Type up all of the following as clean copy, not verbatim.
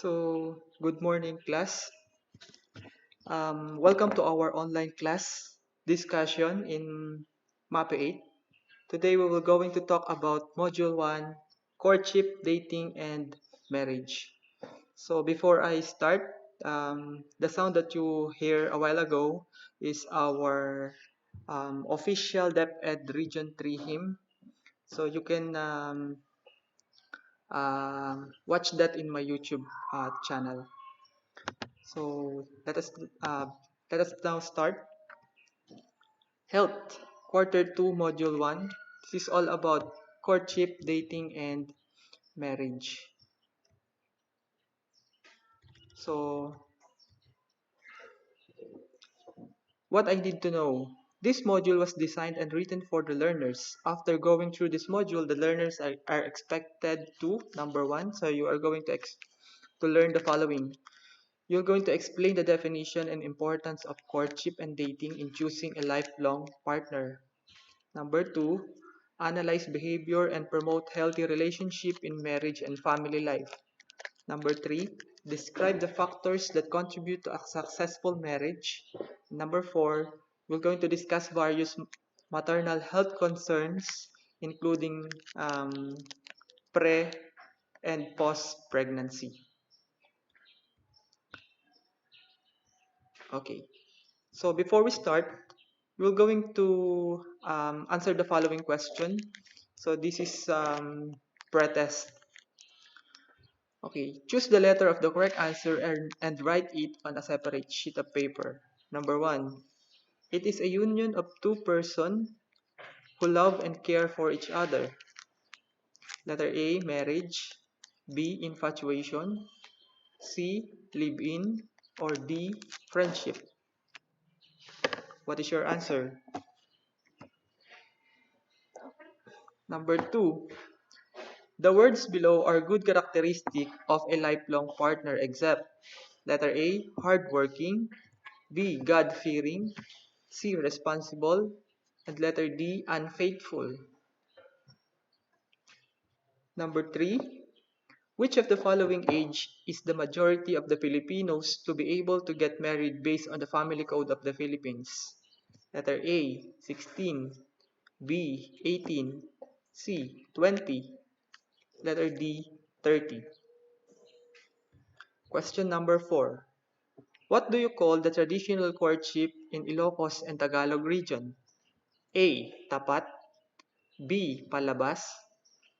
Good morning, class. Welcome to our online class discussion in MAPE 8. Today we will going to talk about Module 1, Courtship, Dating, and Marriage. So before I start, the sound that you hear a while ago is our official DepEd Region 3 hymn. So you can watch that in my YouTube channel. So uh, let us now start. Health, Quarter 2, Module 1. This is all about courtship, dating, and marriage. So, what I need to know. This module was designed and written for the learners. After going through this module, the learners are expected to, number one, so you are going to learn the following. You're going to explain the definition and importance of courtship and dating in choosing a lifelong partner. Number two, analyze behavior and promote healthy relationship in marriage and family life. Number three, describe the factors that contribute to a successful marriage. Number four, we're going to discuss various maternal health concerns, including pre and post pregnancy. Okay, so before we start, we're going to answer the following question. So this is pre-test. Okay, choose the letter of the correct answer and write it on a separate sheet of paper. Number one, it is a union of two persons who love and care for each other. Letter A, marriage. B, infatuation. C, live-in. Or D, friendship. What is your answer? Number two, the words below are good characteristic of a lifelong partner except letter A, hardworking. B, God-fearing. C, responsible. And letter D, unfaithful. Number 3, which of the following age is the majority of the Filipinos to be able to get married based on the family code of the Philippines? Letter A, 16. B, 18. C, 20. Letter D, 30. Question number 4. What do you call the traditional courtship in Ilocos and Tagalog region? A, tapat. B, palabas.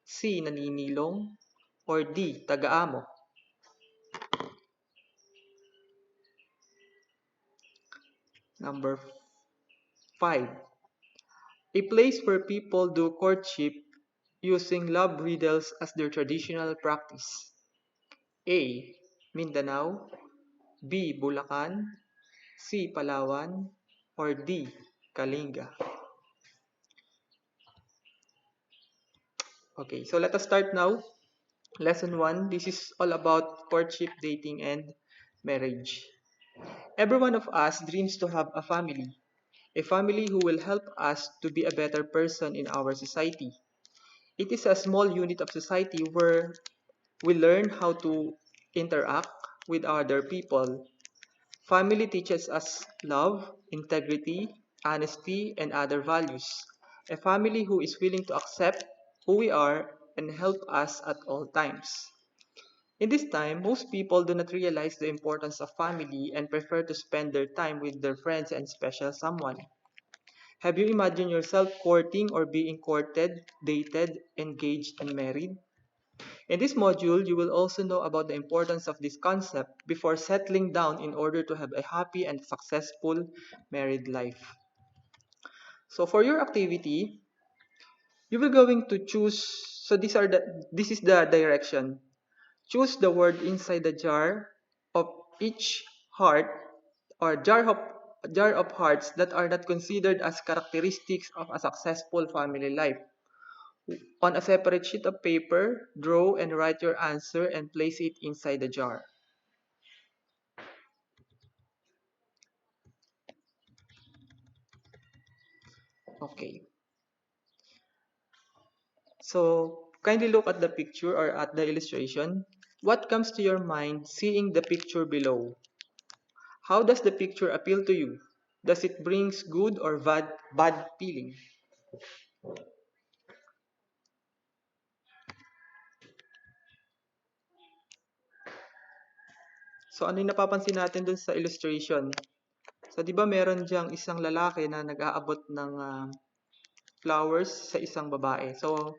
C, naninilong. Or D, tagaamo. Number 5. A place where people do courtship using love riddles as their traditional practice. A, Mindanao. B, Bulacan. C, Palawan. Or D, Kalinga. Okay, so let us start now. Lesson 1. This is all about courtship, dating, and marriage. Every one of us dreams to have a family who will help us to be a better person in our society. It is a small unit of society where we learn how to interact with other people. Family teaches us love, integrity, honesty, and other values. A family who is willing to accept who we are and help us at all times. In this time, most people do not realize the importance of family and prefer to spend their time with their friends and special someone. Have you imagined yourself courting or being courted, dated, engaged, and married? In this module, you will also know about the importance of this concept before settling down in order to have a happy and successful married life. So for your activity, you will going to choose, so this is the direction. Choose the word inside the jar of each heart or jar of hearts that are not considered as characteristics of a successful family life. On a separate sheet of paper, draw and write your answer and place it inside the jar. Okay. So kindly look at the picture or at the illustration. What comes to your mind seeing the picture below? How does the picture appeal to you? Does it brings good or bad feeling? So ano yung napapansin natin dun sa illustration? So 'di ba meron diyang isang lalaki na nag-aabot ng flowers sa isang babae. So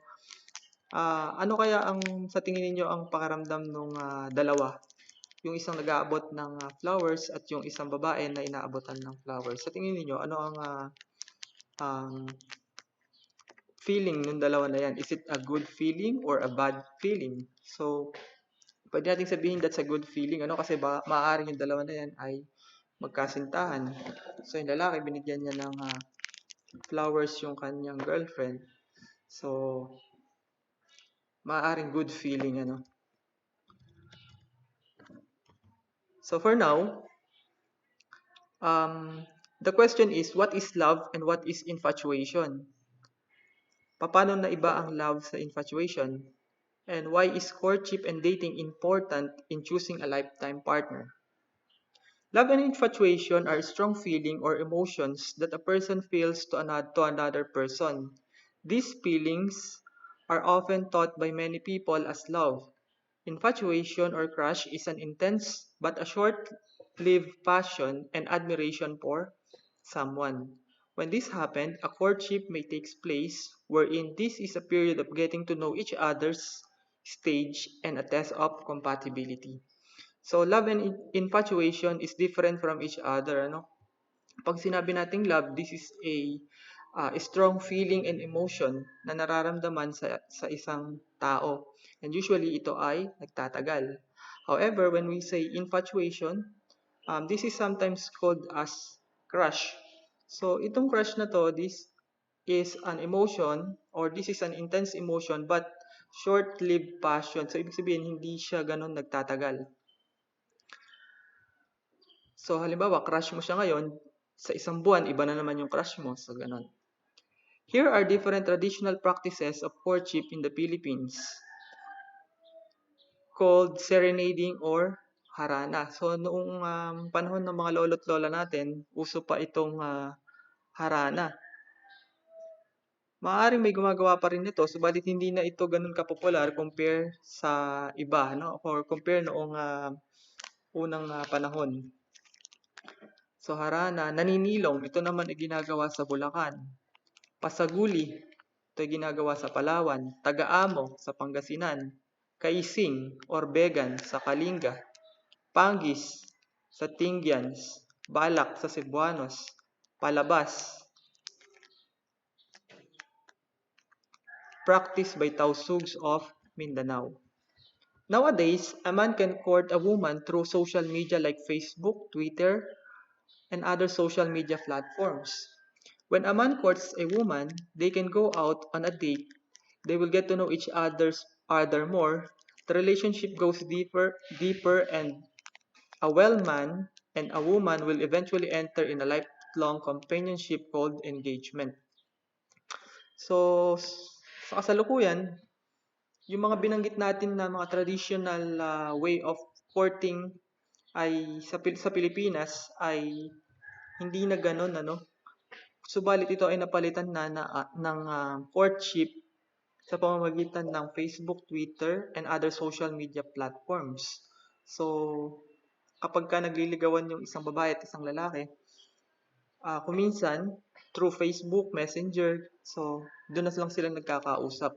ano kaya ang sa tingin niyo ang pakiramdam nung dalawa? Yung isang nag-aabot ng flowers at yung isang babae na inaabotan ng flowers. Sa tingin niyo ano ang um, feeling ng dalawa na yan? Is it a good feeling or a bad feeling? So pwede nating sabihin that's a good feeling, ano, kasi maaaring yung dalawa na yan ay magkasintahan. So yung lalaki, binigyan niya ng flowers yung kanyang girlfriend. So maaaring good feeling, ano. So for now, the question is, what is love and what is infatuation? Paano na iba ang love sa infatuation? And why is courtship and dating important in choosing a lifetime partner? Love and infatuation are strong feeling or emotions that a person feels to another person. These feelings are often thought by many people as love. Infatuation or crush is an intense but a short-lived passion and admiration for someone. When this happens, a courtship may take place, wherein this is a period of getting to know each other's stage and a test of compatibility. So, love and infatuation is different from each other, ano? Pag sinabi nating love, this is a strong feeling and emotion na nararamdaman sa isang tao. And usually, ito ay nagtatagal. However, when we say infatuation, this is sometimes called as crush. So, itong crush na to, this is an emotion or this is an intense emotion but short-lived passion. So, ibig sabihin, hindi siya ganun nagtatagal. So, halimbawa, crush mo siya ngayon, sa isang buwan, iba na naman yung crush mo. So, ganun. Here are different traditional practices of courtship in the Philippines called serenading or harana. So, noong panahon ng mga lolo't lola natin, uso pa itong harana. Maaaring may gumagawa pa rin nito, subalit hindi na ito ganun kapopular compare sa iba, no? Or compare noong unang panahon. So, harana, naninilong, ito naman ay ginagawa sa Bulacan. Pasaguli, ito ay ginagawa sa Palawan. Tagaamo sa Pangasinan. Kaising or Began sa Kalinga. Panggis sa Tingyans. Balak sa Cebuanos. Palabas, practiced by Tausugs of Mindanao. Nowadays, a man can court a woman through social media like Facebook, Twitter, and other social media platforms. When a man courts a woman, they can go out on a date. They will get to know each other more. The relationship goes deeper, and a well man and a woman will eventually enter in a lifelong companionship called engagement. So, sa kasalukuyan, yung mga binanggit natin na mga traditional way of courting ay sa Pilipinas ay hindi na gano'n, ano. Subalit ito ay napalitan ng courtship sa pamamagitan ng Facebook, Twitter, and other social media platforms. So, kapag ka nagliligawan yung isang babae at isang lalaki, kuminsan, through Facebook, Messenger, so, doon na lang silang nagkakausap.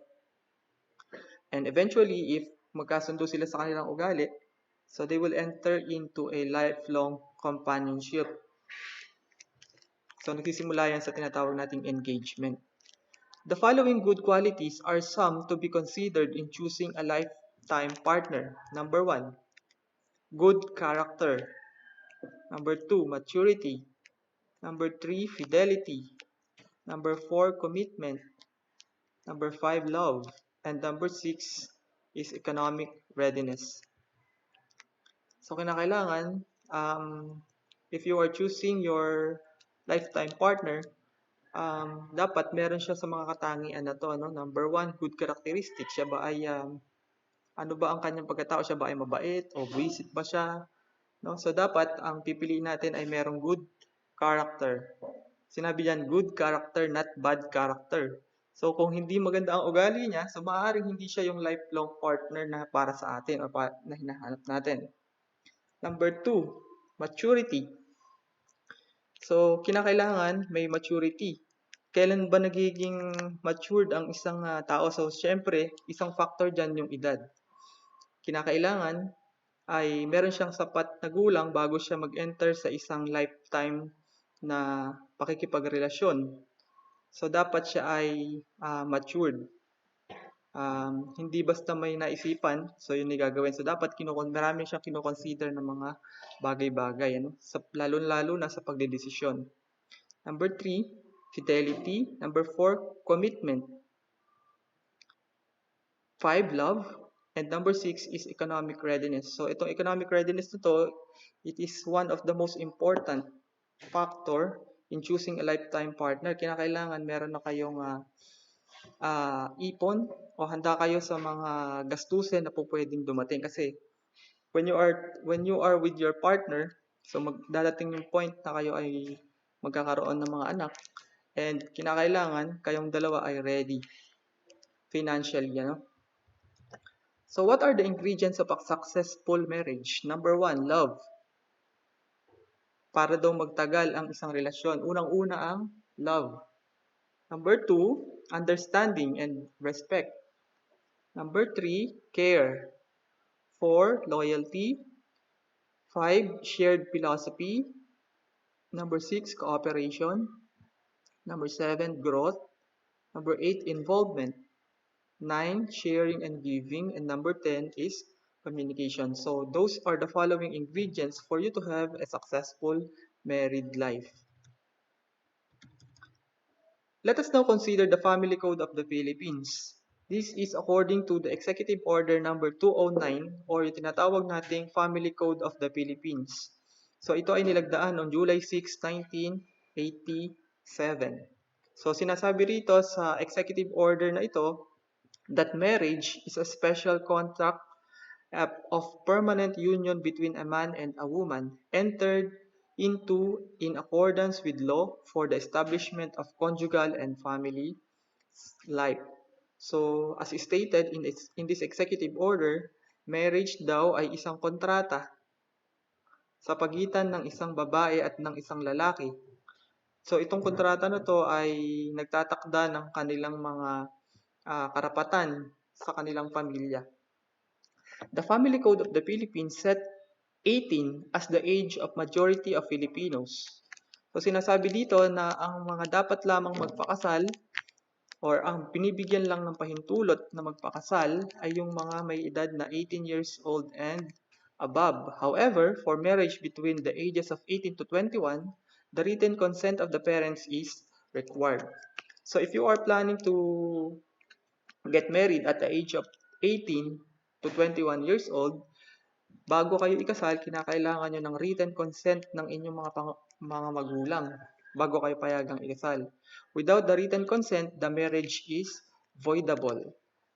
And eventually, if magkasundo sila sa kanilang ugali, so they will enter into a lifelong companionship. So, nagsisimula yan sa tinatawag nating engagement. The following good qualities are some to be considered in choosing a lifetime partner. Number 1, good character. Number 2, maturity. Number 3, fidelity. Number 4, commitment. Number 5, love. And number 6 is economic readiness. So, kinakailangan, if you are choosing your lifetime partner, dapat meron siya sa mga katangian na to, ano? Number 1, good characteristics. Siya ba ay Ano ba ang kanyang pagkatao? Siya ba ay mabait o buwisit ba siya? No? So dapat ang pipiliin natin ay merong good character. Sinabi diyan, good character, not bad character. So kung hindi maganda ang ugali niya, so maaaring hindi siya yung lifelong partner na para sa atin o na hinahanap natin. Number two, maturity. So kinakailangan may maturity. Kailan ba nagiging matured ang isang tao? So syempre, isang factor diyan yung edad. Kinakailangan ay meron siyang sapat na gulang bago siya mag-enter sa isang lifetime na pakikipagrelasyon. So, dapat siya ay matured. Hindi basta may naisipan, so yun yung gagawin. So, dapat marami siyang kinoconsider ng mga bagay-bagay, ano? Lalo-lalo na sa pagdedesisyon. Number 3, fidelity. Number 4, commitment. 5, love. And number 6 is economic readiness. So, itong economic readiness na to, it is one of the most important factor in choosing a lifetime partner. Kinakailangan meron na kayong ipon o handa kayo sa mga gastusin na po pwedeng dumating. Kasi when you are with your partner, so dadating yung point na kayo ay magkakaroon ng mga anak, and kinakailangan kayong dalawa ay ready financially, ano? So, what are the ingredients of a successful marriage? Number 1, love. Para daw magtagal ang isang relasyon, unang-una ang love. Number 2, understanding and respect. Number 3, care. 4, loyalty. 5, shared philosophy. Number 6, cooperation. Number 7, growth. Number 8, involvement. 9, sharing and giving. And number 10 is communication. So those are the following ingredients for you to have a successful married life. Let us now consider the Family Code of the Philippines. This is according to the Executive Order number 209 or yung tinatawag nating Family Code of the Philippines. So ito ay nilagdaan on July 6, 1987. So sinasabi rito sa Executive Order na ito that marriage is a special contract of permanent union between a man and a woman entered into in accordance with law for the establishment of conjugal and family life. So, as stated in this executive order, marriage daw ay isang kontrata sa pagitan ng isang babae at ng isang lalaki. So, itong kontrata na to ay nagtatakda ng kanilang mga karapatan sa kanilang pamilya. The Family Code of the Philippines set 18 as the age of majority of Filipinos. So sinasabi dito na ang mga dapat lamang magpakasal or ang binibigyan lang ng pahintulot na magpakasal ay yung mga may edad na 18 years old and above. However, for marriage between the ages of 18 to 21, the written consent of the parents is required. So if you are planning to get married at the age of 18 to 21 years old, bago kayo ikasal, kinakailangan nyo ng written consent ng inyong mga magulang bago kayo payagang ikasal. Without the written consent, the marriage is voidable.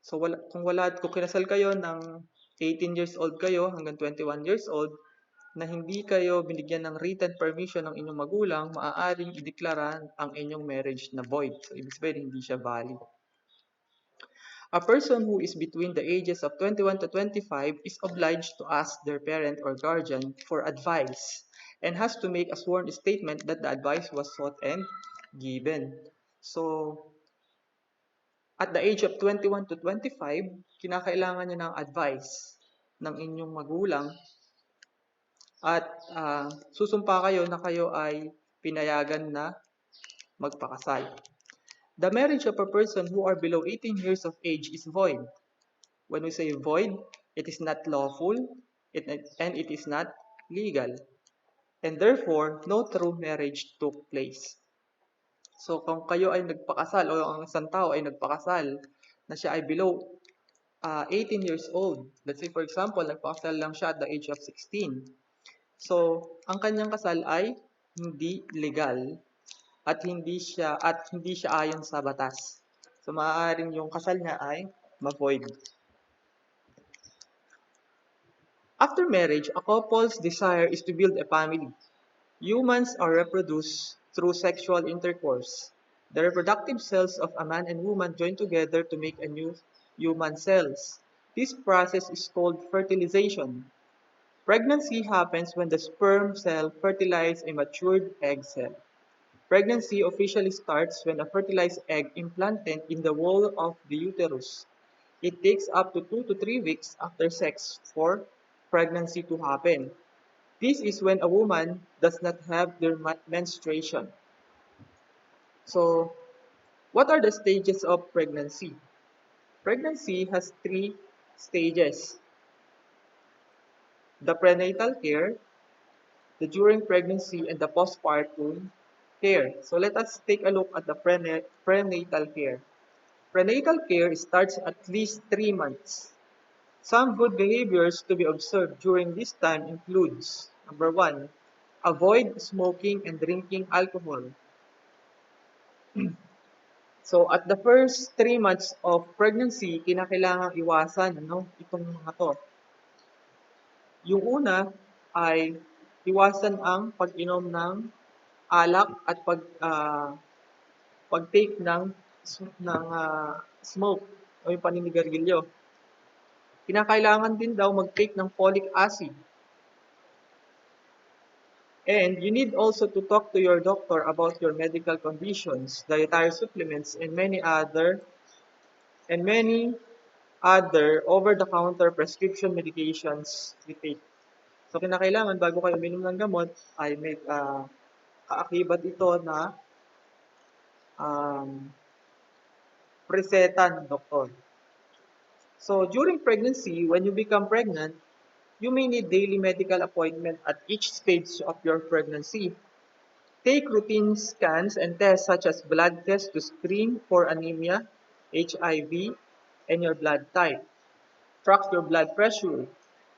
So kung kinasal kayo ng 18 years old kayo hanggang 21 years old, na hindi kayo binigyan ng written permission ng inyong magulang, maaaring ideklara ang inyong marriage na void. So ibig sabihin, hindi siya valid. A person who is between the ages of 21 to 25 is obliged to ask their parent or guardian for advice and has to make a sworn statement that the advice was sought and given. So, at the age of 21 to 25, kinakailangan nyo ng advice ng inyong magulang at susumpa kayo na kayo ay pinayagan na magpakasal. The marriage of a person who are below 18 years of age is void. When we say void, it is not lawful and it is not legal. And therefore, no true marriage took place. So kung kayo ay nagpakasal o ang isang tao ay nagpakasal na siya ay below 18 years old, let's say for example, nagpakasal lang siya at the age of 16. So, ang kanyang kasal ay hindi legal at hindi siya ayon sa batas. So maaaring yung kasal niya ay ma-void. After marriage, a couple's desire is to build a family. Humans are reproduced through sexual intercourse. The reproductive cells of a man and woman join together to make a new human cells. This process is called fertilization. Pregnancy happens when the sperm cell fertilizes a matured egg cell. Pregnancy officially starts when a fertilized egg implanted in the wall of the uterus. It takes up to 2 to 3 weeks after sex for pregnancy to happen. This is when a woman does not have their menstruation. So, what are the stages of pregnancy? Pregnancy has three stages: the prenatal care, the during pregnancy, and the postpartum care. So, let us take a look at the prenatal care. Prenatal care starts at least 3 months. Some good behaviors to be observed during this time includes: number one, avoid smoking and drinking alcohol. So at the first 3 months of pregnancy, kinakailangang iwasan itong mga to. Yung una ay iwasan ang pag-inom ng alak at pag-take ng smoke o yung paninigarilyo. Kinakailangan din daw mag-take ng folic acid. And you need also to talk to your doctor about your medical conditions, dietary supplements, and many other over-the-counter prescription medications you take. So, kinakailangan bago kayo uminom ng gamot ay may kaakibat ito na um, preseta ng doktor. So, during pregnancy, when you become pregnant, you may need daily medical appointment at each stage of your pregnancy. Take routine scans and tests such as blood tests to screen for anemia, HIV, and your blood type. Track your blood pressure,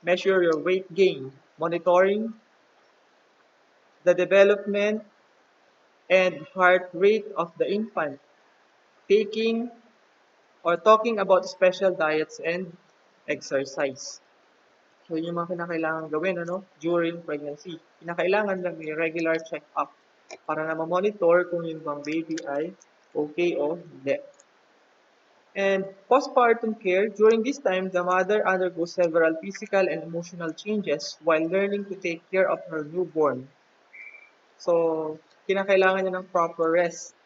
measure your weight gain, monitoring the development and heart rate of the infant, taking or talking about special diets and exercise. So, yun yung mga kinakailangan gawin during pregnancy. Kinakailangan lang may regular check-up para na ma-monitor kung yung bang baby ay okay o hindi. And postpartum care, during this time, the mother undergoes several physical and emotional changes while learning to take care of her newborn. So, kinakailangan niya ng proper rest.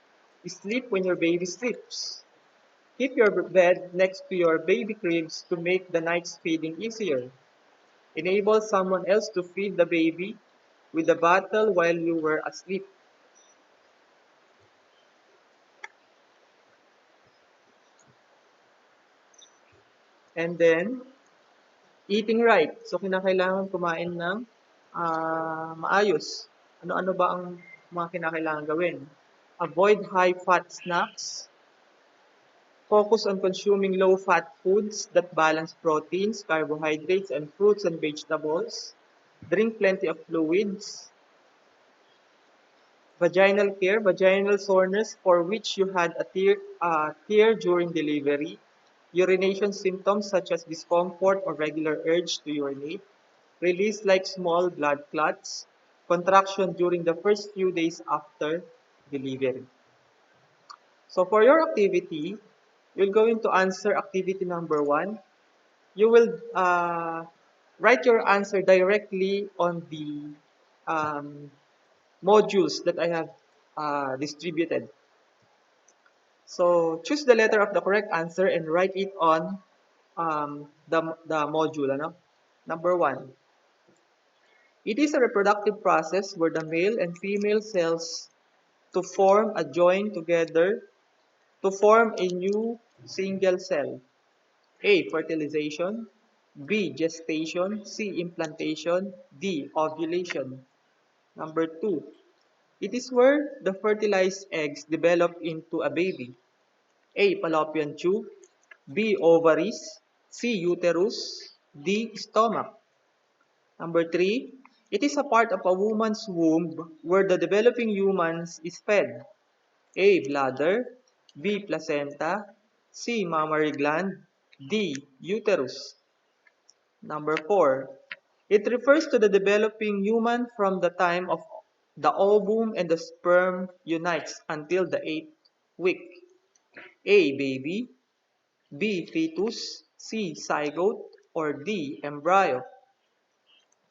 Sleep when your baby sleeps. Keep your bed next to your baby cribs to make the night's feeding easier. Enable someone else to feed the baby with the bottle while you were asleep. And then, eating right. So, kinakailangan kumain ng maayos. Ano-ano ba ang mga kinakailangan gawin? Avoid high-fat snacks. Focus on consuming low-fat foods that balance proteins, carbohydrates, and fruits and vegetables. Drink plenty of fluids. Vaginal care, vaginal soreness for which you had a tear during delivery. Urination symptoms such as discomfort or regular urge to urinate. Release like small blood clots. Contraction during the first few days after delivery. So for your activity, you're going to answer activity number 1. You will write your answer directly on the modules that I have distributed. So choose the letter of the correct answer and write it on the module. Number 1. It is a reproductive process where the male and female cells to form a join together to form a new single cell. A. Fertilization. B. Gestation. C. Implantation. D. Ovulation. Number 2. It is where the fertilized eggs develop into a baby. A. Fallopian tube. B. Ovaries. C. Uterus. D. Stomach. Number 3. It is a part of a woman's womb where the developing humans is fed. A. Bladder. B. Placenta. C. Mammary gland. D. Uterus. Number 4. It refers to the developing human from the time of the ovum and the sperm unites until the eighth week. A. Baby. B. Fetus. C. Zygote. Or D. Embryo.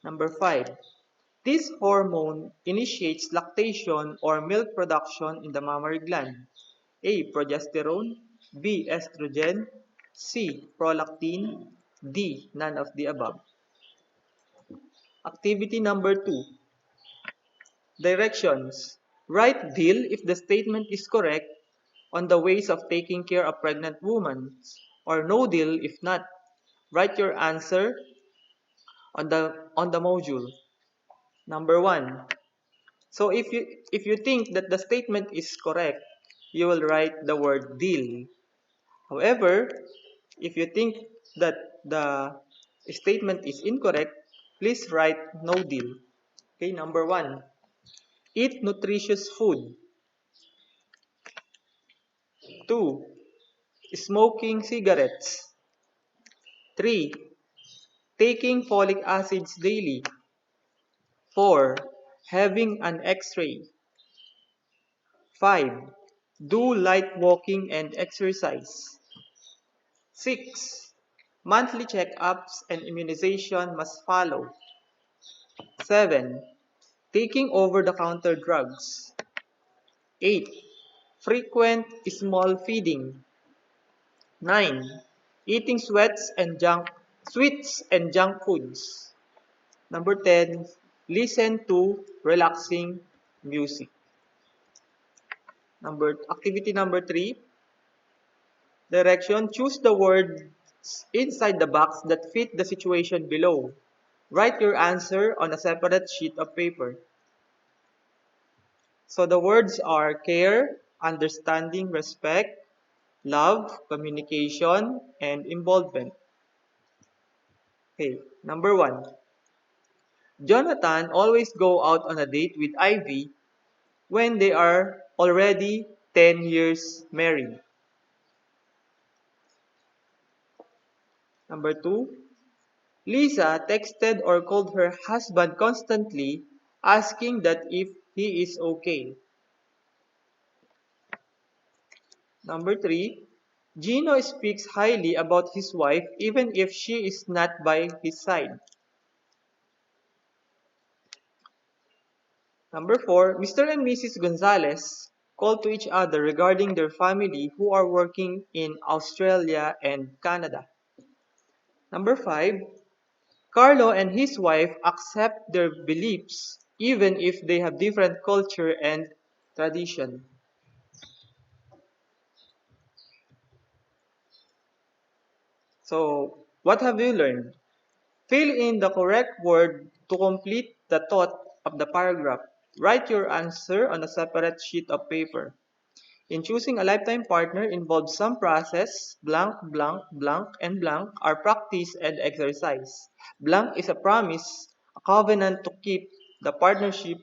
Number 5. This hormone initiates lactation or milk production in the mammary gland. A. Progesterone. B. Estrogen. C. Prolactin. D. None of the above. Activity number 2. Directions. Write deal if the statement is correct on the ways of taking care of pregnant women, or no deal if not. Write your answer on the module. Number 1. So if you think that the statement is correct, you will write the word deal. However, if you think that the statement is incorrect, please write no deal. Okay, number 1. Eat nutritious food. 2. Smoking cigarettes. 3. Taking folic acids daily. 4. Having an X-ray. 5. Do light walking and exercise. 6. Monthly checkups and immunization must follow. 7. Taking over-the-counter drugs. 8. Frequent small feeding. 9. Eating sweets and junk foods. Number 10. Listen to relaxing music. Activity number 3. Direction. Choose the words inside the box that fit the situation below. Write your answer on a separate sheet of paper. So the words are care, understanding, respect, love, communication, and involvement. Okay, number 1. Jonathan always go out on a date with Ivy when they are already 10 years married. Number 2. Lisa texted or called her husband constantly asking that if he is okay. Number 3. Gino speaks highly about his wife even if she is not by his side. Number 4. Mr. and Mrs. Gonzalez call to each other regarding their family who are working in Australia and Canada. Number 5. Carlo and his wife accept their beliefs even if they have different culture and tradition. So, what have you learned? Fill in the correct word to complete the thought of the paragraph. Write your answer on a separate sheet of paper. In choosing a lifetime partner involves some process, blank, blank, blank, and blank are practice and exercise. Blank is a promise, a covenant to keep the partnership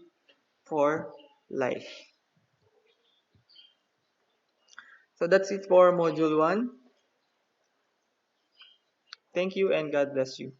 for life. So that's it for Module 1. Thank you and God bless you.